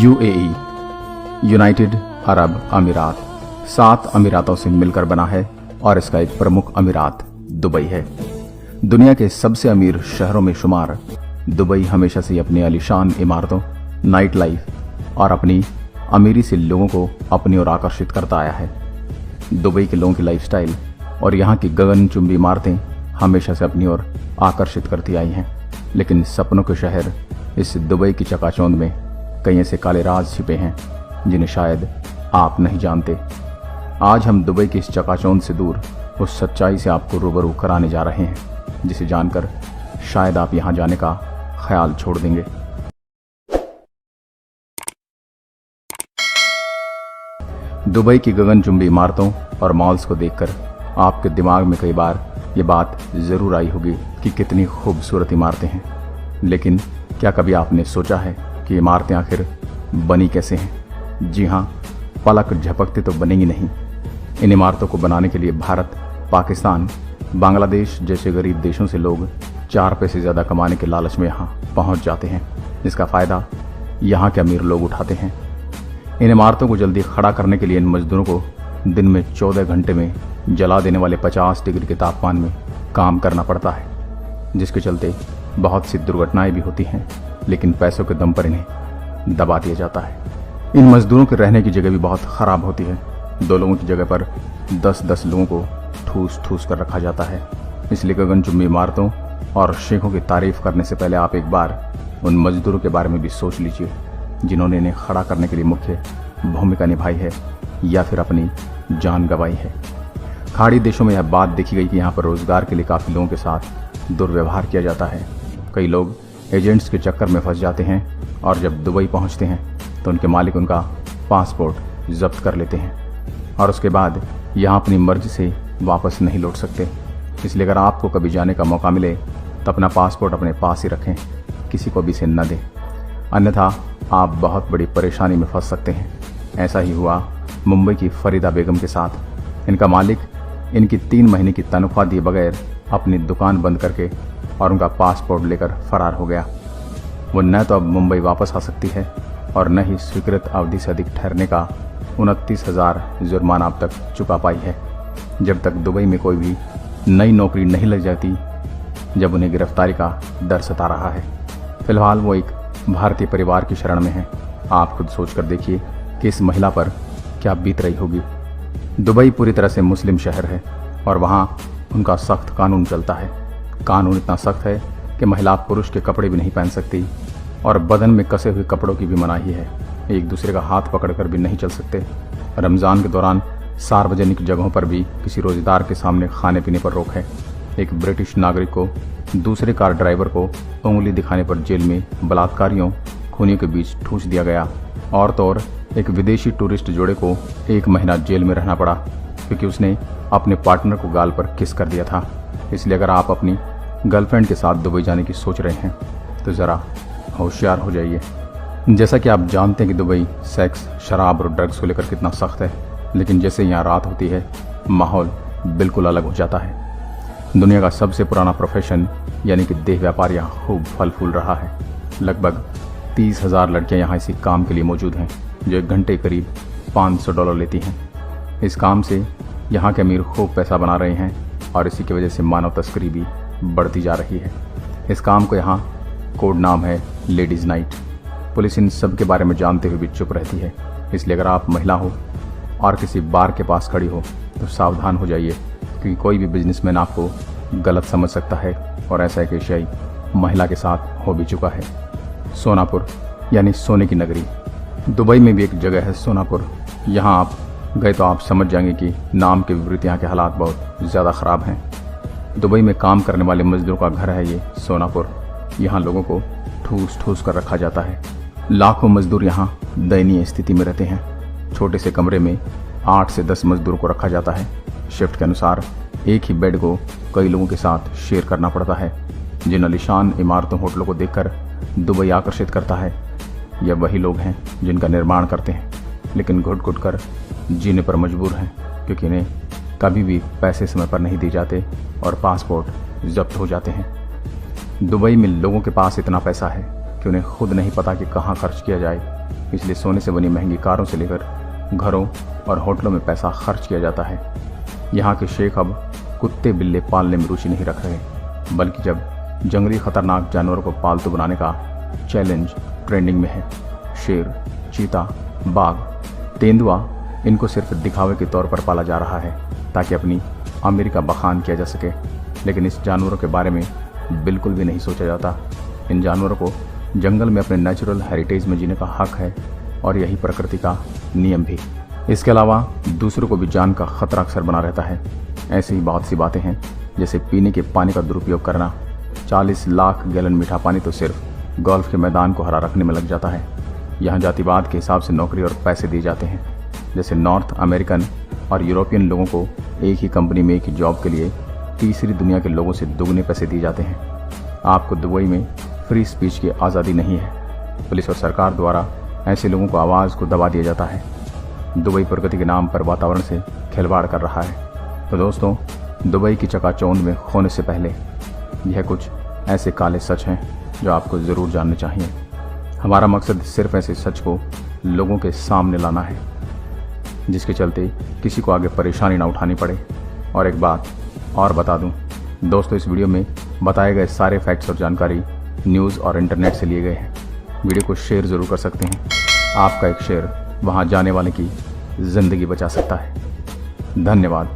UAE United Arab अमीरात 7 अमीरातों से मिलकर बना है और इसका एक प्रमुख अमीरात दुबई है। दुनिया के सबसे अमीर शहरों में शुमार दुबई हमेशा से अपनी आलीशान इमारतों, नाइट लाइफ और अपनी अमीरी से लोगों को अपनी ओर आकर्षित करता आया है। दुबई के लोगों की लाइफस्टाइल और यहाँ की गगनचुंबी इमारतें हमेशा से अपनी ओर आकर्षित करती आई हैं। लेकिन सपनों के शहर इस दुबई की चकाचौंध में कई ऐसे काले राज छिपे हैं जिन्हें शायद आप नहीं जानते। आज हम दुबई की इस चकाचौंध से दूर उस सच्चाई से आपको रूबरू कराने जा रहे हैं जिसे जानकर शायद आप यहाँ जाने का ख्याल छोड़ देंगे। दुबई की गगनचुंबी इमारतों और मॉल्स को देखकर आपके दिमाग में कई बार ये बात जरूर आई होगी कि कितनी खूबसूरत इमारतें हैं। लेकिन क्या कभी आपने सोचा है कि इमारतें आखिर बनी कैसे हैं? जी हाँ, पलक झपकते तो बनेंगी नहीं। इन इमारतों को बनाने के लिए भारत, पाकिस्तान, बांग्लादेश जैसे गरीब देशों से लोग 4 पैसे ज़्यादा कमाने के लालच में यहाँ पहुँच जाते हैं। इसका फ़ायदा यहाँ के अमीर लोग उठाते हैं। इन इमारतों को जल्दी खड़ा करने के लिए इन मजदूरों को दिन में 14 घंटे में जला देने वाले 50 डिग्री के तापमान में काम करना पड़ता है, जिसके चलते बहुत सी दुर्घटनाएं भी होती हैं। लेकिन पैसों के दम पर इन्हें दबा दिया जाता है। इन मजदूरों के रहने की जगह भी बहुत ख़राब होती है। 2 लोगों की जगह पर 10-10 लोगों को ठूस ठूस कर रखा जाता है। इसलिए गगनचुंबी इमारतों और शेखों की तारीफ करने से पहले आप एक बार उन मजदूरों के बारे में भी सोच लीजिए जिन्होंने इन्हें खड़ा करने के लिए मुख्य भूमिका निभाई है या फिर अपनी जान गंवाई है। खाड़ी देशों में यह बात देखी गई कि यहाँ पर रोजगार के लिए काफ़ी लोगों के साथ दुर्व्यवहार किया जाता है। कई लोग एजेंट्स के चक्कर में फंस जाते हैं और जब दुबई पहुँचते हैं तो उनके मालिक उनका पासपोर्ट जब्त कर लेते हैं और उसके बाद यहाँ अपनी मर्जी से वापस नहीं लौट सकते। इसलिए अगर आपको कभी जाने का मौका मिले तो अपना पासपोर्ट अपने पास ही रखें, किसी को भी इसे न दें, अन्यथा आप बहुत बड़ी परेशानी में फंस सकते हैं। ऐसा ही हुआ मुंबई की फरीदा बेगम के साथ। इनका मालिक इनकी 3 महीने की तनख्वाह दिए बगैर अपनी दुकान बंद करके और उनका पासपोर्ट लेकर फरार हो गया। वो न तो अब मुंबई वापस आ सकती है और न ही स्वीकृत अवधि से अधिक ठहरने का 29,000 जुर्माना अब तक चुका पाई है। जब तक दुबई में कोई भी नई नौकरी नहीं लग जाती, जब उन्हें गिरफ्तारी का डर सता रहा है। फिलहाल वो एक भारतीय परिवार की शरण में है। आप खुद सोच कर देखिए कि इस महिला पर क्या बीत रही होगी। दुबई पूरी तरह से मुस्लिम शहर है और वहाँ उनका सख्त कानून चलता है। कानून इतना सख्त है कि महिला पुरुष के कपड़े भी नहीं पहन सकती और बदन में कसे हुए कपड़ों की भी मनाही है। एक दूसरे का हाथ पकड़कर भी नहीं चल सकते। रमज़ान के दौरान सार्वजनिक जगहों पर भी किसी रोजेदार के सामने खाने पीने पर रोक है। एक ब्रिटिश नागरिक को दूसरे कार ड्राइवर को उंगली दिखाने पर जेल में बलात्कारियों खूनियों के बीच ठूंस दिया गया। और तो और एक विदेशी टूरिस्ट जोड़े को 1 महीना जेल में रहना पड़ा क्योंकि उसने अपने पार्टनर को गाल पर किस कर दिया था। इसलिए अगर आप अपनी गर्लफ्रेंड के साथ दुबई जाने की सोच रहे हैं तो ज़रा होशियार हो जाइए। जैसा कि आप जानते हैं कि दुबई सेक्स, शराब और ड्रग्स को लेकर कितना सख्त है, लेकिन जैसे यहाँ रात होती है माहौल बिल्कुल अलग हो जाता है। दुनिया का सबसे पुराना प्रोफेशन यानी कि देह व्यापार यहाँ खूब फल फूल रहा है। लगभग 30,000 लड़कियाँ यहाँ इसी काम के लिए मौजूद हैं जो 1 घंटे करीब $500 लेती हैं। इस काम से यहाँ के अमीर खूब पैसा बना रहे हैं और इसी की वजह से मानव तस्करी भी बढ़ती जा रही है। इस काम को यहाँ कोड नाम है लेडीज़ नाइट। पुलिस इन सब के बारे में जानते हुए भी चुप रहती है। इसलिए अगर आप महिला हो और किसी बार के पास खड़ी हो तो सावधान हो जाइए क्योंकि कोई भी बिजनेसमैन आपको गलत समझ सकता है और ऐसा एक एशियाई महिला के साथ हो भी चुका है। सोनापुर यानी सोने की नगरी। दुबई में भी एक जगह है सोनापुर। यहाँ आप गए तो आप समझ जाएंगे कि नाम के विपरीत यहाँ के हालात बहुत ज़्यादा ख़राब हैं। दुबई में काम करने वाले मजदूरों का घर है ये सोनापुर। यहाँ लोगों को ठूस ठूस कर रखा जाता है। लाखों मजदूर यहाँ दयनीय स्थिति में रहते हैं। छोटे से कमरे में 8 से 10 मजदूरों को रखा जाता है। शिफ्ट के अनुसार एक ही बेड को कई लोगों के साथ शेयर करना पड़ता है। जिन आलीशान इमारतों, होटलों को देखकर दुबई आकर्षित करता है, यह वही लोग हैं जिनका निर्माण करते हैं लेकिन घुट घुट कर जीने पर मजबूर हैं क्योंकि इन्हें कभी भी पैसे समय पर नहीं दिए जाते और पासपोर्ट जब्त हो जाते हैं। दुबई में लोगों के पास इतना पैसा है कि उन्हें खुद नहीं पता कि कहाँ खर्च किया जाए, इसलिए सोने से बनी महंगी कारों से लेकर घरों और होटलों में पैसा खर्च किया जाता है। यहाँ के शेख अब कुत्ते बिल्ले पालने में रुचि नहीं रख रहे, बल्कि जब जंगली खतरनाक जानवरों को पालतू बनाने का चैलेंज ट्रेंडिंग में है। शेर, चीता, बाघ, तेंदुआ, इनको सिर्फ दिखावे के तौर पर पाला जा रहा है ताकि अपनी अमीरी का बखान किया जा सके, लेकिन इस जानवरों के बारे में बिल्कुल भी नहीं सोचा जाता। इन जानवरों को जंगल में अपने नेचुरल हेरिटेज में जीने का हक है और यही प्रकृति का नियम भी। इसके अलावा दूसरों को भी जान का खतरा अक्सर बना रहता है। ऐसी ही बहुत सी बातें हैं, जैसे पीने के पानी का दुरुपयोग करना। 40 लाख गैलन मीठा पानी तो सिर्फ गोल्फ के मैदान को हरा रखने में लग जाता है। यहाँ जातिवाद के हिसाब से नौकरी और पैसे दिए जाते हैं, जैसे नॉर्थ अमेरिकन और यूरोपियन लोगों को एक ही कंपनी में एक ही जॉब के लिए तीसरी दुनिया के लोगों से दुगने पैसे दिए जाते हैं। आपको दुबई में फ्री स्पीच की आज़ादी नहीं है। पुलिस और सरकार द्वारा ऐसे लोगों को आवाज़ को दबा दिया जाता है। दुबई प्रगति के नाम पर वातावरण से खिलवाड़ कर रहा है। तो दोस्तों, दुबई की चकाचौंध में खोने से पहले यह कुछ ऐसे काले सच हैं जो आपको ज़रूर जानने चाहिए। हमारा मकसद सिर्फ ऐसे सच को लोगों के सामने लाना है जिसके चलते किसी को आगे परेशानी ना उठानी पड़े। और एक बात और बता दूं दोस्तों, इस वीडियो में बताए गए सारे फैक्ट्स और जानकारी न्यूज़ और इंटरनेट से लिए गए हैं। वीडियो को शेयर ज़रूर कर सकते हैं। आपका एक शेयर वहां जाने वाले की ज़िंदगी बचा सकता है। धन्यवाद।